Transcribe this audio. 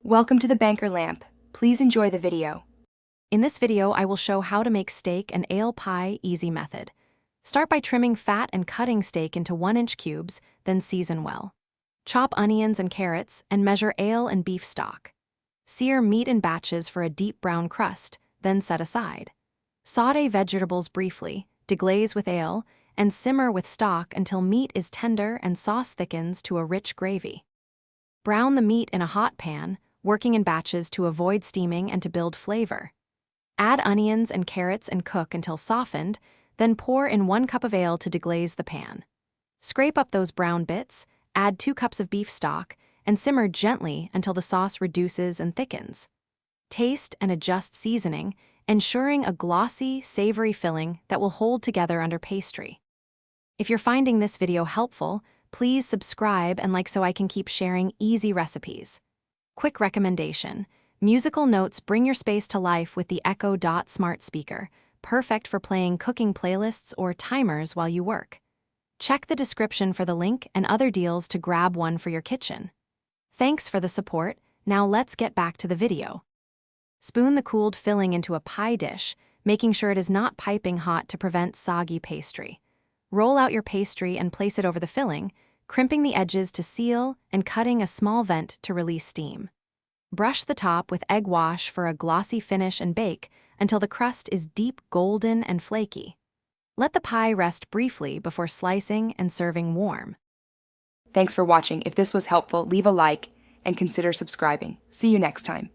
Welcome to the Banker Lamp. Please enjoy the video. In this video, I will show how to make steak and ale pie easy method. Start by trimming fat and cutting steak into 1-inch cubes, then season well. Chop onions and carrots and measure ale and beef stock. Sear meat in batches for a deep brown crust, then set aside. Sauté vegetables briefly, deglaze with ale, and simmer with stock until meat is tender and sauce thickens to a rich gravy. Brown the meat in a hot pan, working in batches to avoid steaming and to build flavor. Add onions and carrots and cook until softened, then pour in 1 cup of ale to deglaze the pan. Scrape up those brown bits, add 2 cups of beef stock, and simmer gently until the sauce reduces and thickens. Taste and adjust seasoning, ensuring a glossy, savory filling that will hold together under pastry. If you're finding this video helpful, please subscribe and like so I can keep sharing easy recipes. Quick recommendation: musical notes bring your space to life with the Echo Dot smart speaker, perfect for playing cooking playlists or timers while you work. Check the description for the link and other deals to grab one for your kitchen. Thanks for the support. Now let's get back to the video. Spoon the cooled filling into a pie dish, making sure it is not piping hot to prevent soggy pastry. Roll out your pastry and place it over the filling, crimping the edges to seal and cutting a small vent to release steam. Brush the top with egg wash for a glossy finish and bake until the crust is deep golden and flaky. Let the pie rest briefly before slicing and serving warm. Thanks for watching. If this was helpful, leave a like and consider subscribing. See you next time.